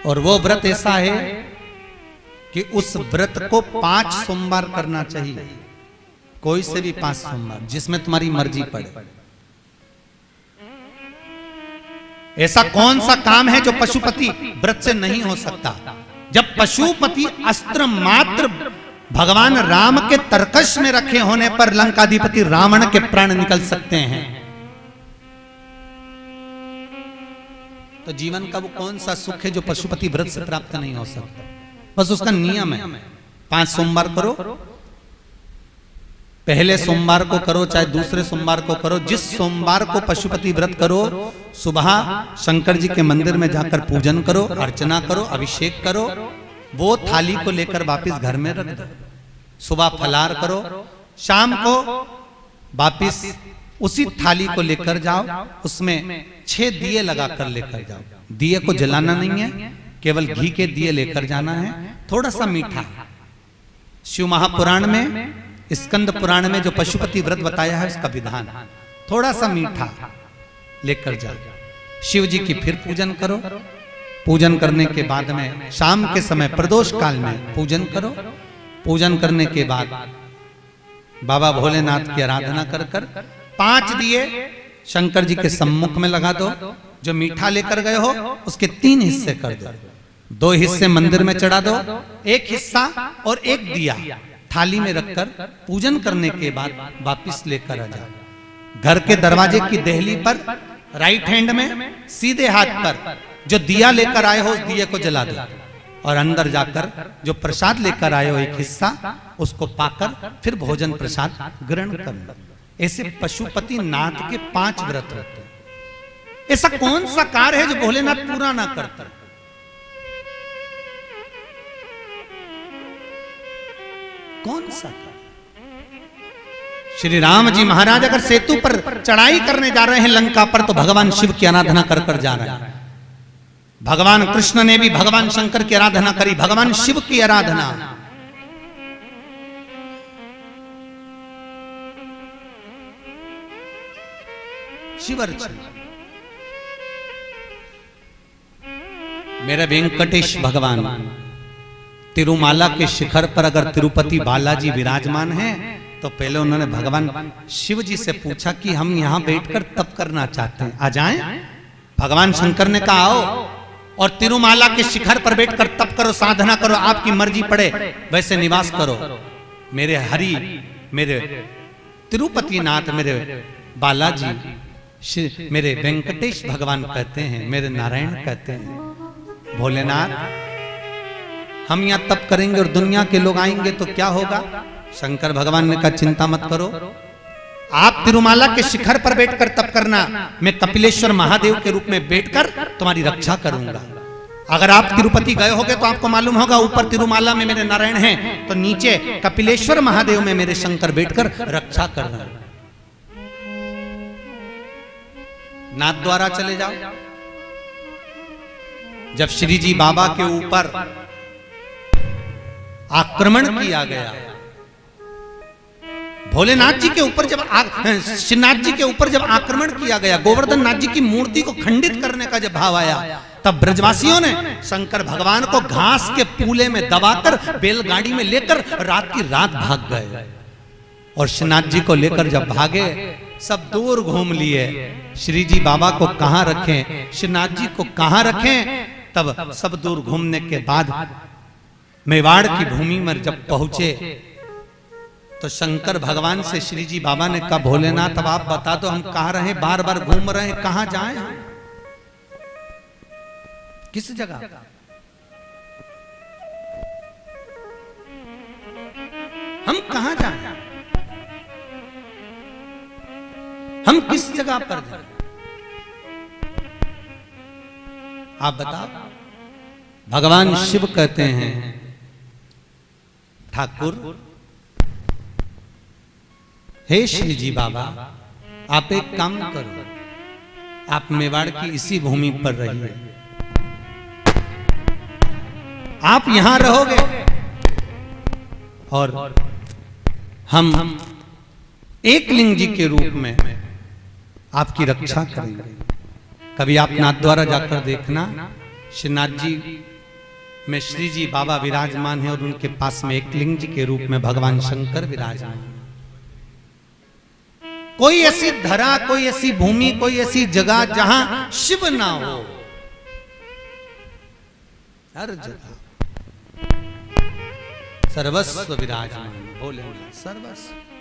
और वो व्रत ऐसा है कि उस व्रत को 5 सोमवार करना चाहिए, कोई से भी 5 सोमवार, जिसमें तुम्हारी मर्जी पड़े। ऐसा कौन सा काम है जो पशुपति व्रत से नहीं हो सकता? जब पशुपति अस्त्र मात्र भगवान राम के तरकश में रखे होने पर लंकाधिपति रावण के प्राण निकल सकते हैं, तो जीवन का वो कौन सा सुख है जो पशुपति व्रत से प्राप्त नहीं हो सकता? बस उसका नियम है, 5 सोमवार करो, पहले सोमवार को करो चाहे दूसरे सोमवार को करो। जिस सोमवार को पशुपति व्रत करो, सुबह शंकर जी के मंदिर में जाकर पूजन करो, अर्चना करो, अभिषेक करो, वो थाली को लेकर वापस घर में रख दो। सुबह फलाहार करो, शाम को वापस उसी थाली को लेकर जाओ, उसमें 6 दिए लगाकर लेकर जाओ। दिए को जलाना नहीं है, केवल घी के दिए लेकर जाना है, थोड़ा सा मीठा। शिव महापुराण में, स्कंद पुराण में जो पशुपति व्रत बताया है उसका विधान, थोड़ा सा मीठा लेकर जाओ। शिव जी की फिर पूजन करो, पूजन करने के बाद में शाम के समय प्रदोष काल में पूजन करो। पूजन करने के बाद बाबा भोलेनाथ की आराधना कर कर 5 दिए शंकर जी के सम्मुख में लगा दो। जो मीठा लेकर गए हो उसके 3 हिस्से कर दो, 2 हिस्से मंदिर में चढ़ा दो, 1 हिस्सा और 1 दिया थाली में रखकर पूजन करने के बाद वापिस लेकर आ जाओ। घर के दरवाजे की देहली पर राइट हैंड में सीधे हाथ पर जो दिया लेकर आए हो उस दिए को जला दो, और अंदर जाकर जो प्रसाद लेकर आए हो 1 हिस्सा उसको पाकर फिर भोजन प्रसाद ग्रहण कर लो। ऐसे पशुपति नाथ के 5 व्रत रहते हैं। ऐसा कौन सा कार्य है जो भोलेनाथ पूरा ना करता? कौन सा कार्य? श्री राम जी महाराज अगर सेतु पर चढ़ाई करने जा रहे हैं लंका पर, तो भगवान शिव की आराधना कर कर जा रहे हैं। भगवान कृष्ण ने भी भगवान शंकर की आराधना करी, भगवान शिव की आराधना। शिवर्चन मेरे वेंकटेश भगवान तिरुमाला के शिखर पर अगर तिरुपति बालाजी विराजमान हैं, तो पहले उन्होंने भगवान शिव जी से पूछा कि हम यहां बैठकर तप करना चाहते हैं, आ जाएं? भगवान शंकर ने कहा आओ, और तिरुमाला के शिखर पर बैठकर तप करो, साधना करो, आपकी मर्जी पड़े वैसे निवास करो। मेरे हरि, मेरे तिरुपति नाथ, मेरे बालाजी, मेरे वेंकटेश भगवान कहते हैं, मेरे नारायण कहते हैं, भोलेनाथ हम यहां तप करेंगे और दुनिया के लोग आएंगे तो क्या होगा? शंकर भगवान ने कहा चिंता मत करो, आप तिरुमाला के शिखर पर बैठकर तप करना, मैं कपिलेश्वर महादेव के रूप में बैठकर तुम्हारी रक्षा करूंगा। अगर आप तिरुपति गए होगे तो आपको मालूम होगा, ऊपर तिरुमाला में मेरे नारायण हैं, तो नीचे कपिलेश्वर महादेव में मेरे शंकर बैठकर रक्षा कर रहे हैं। नाथ द्वारा चले जाओ। जब श्री जी बाबा के ऊपर आक्रमण किया गया, भोलेनाथ जी के ऊपर जब श्रीनाथ जी के ऊपर जब आक्रमण किया गया, गोवर्धन नाथ जी की मूर्ति को खंडित करने का जब भाव आया, तब ब्रजवासियों ने शंकर भगवान को घास के पूले में दबाकर बैलगाड़ी में लेकर रात की रात भाग गए। और श्रीनाथ जी को लेकर जब भागे, सब दूर घूम लिए, श्री जी बाबा को कहां रखें, श्रीनाथ जी को कहां रखें। तब सब दूर घूमने के बाद मेवाड़ की भूमि में जब पहुंचे, तो शंकर भगवान से श्री जी बाबा ने कहा भोलेनाथ अब आप बता दो हम कहां रहे, बार बार घूम रहे हैं, कहां जाएं, किस जगह? हम कहां जाएं, हम किस जगह पर जाएं? आप बताओ। भगवान शिव कहते हैं ठाकुर, हे श्री जी बाबा आप एक काम करो, आप मेवाड़ की इसी भूमि पर रहिए, आप यहां रहोगे और हम एकलिंग जी के रूप में आपकी रक्षा करेंगे। कभी आप नाथ द्वारा जाकर देखना, श्रीनाथ जी में श्री जी बाबा विराजमान है और उनके पास में एक लिंग जी के रूप में भगवान शंकर विराजमान। कोई ऐसी धरा, कोई ऐसी भूमि, कोई ऐसी जगह जहां शिव ना हो, हर जगह सर्वस्व विराजमान भोलेनाथ सर्वस्व।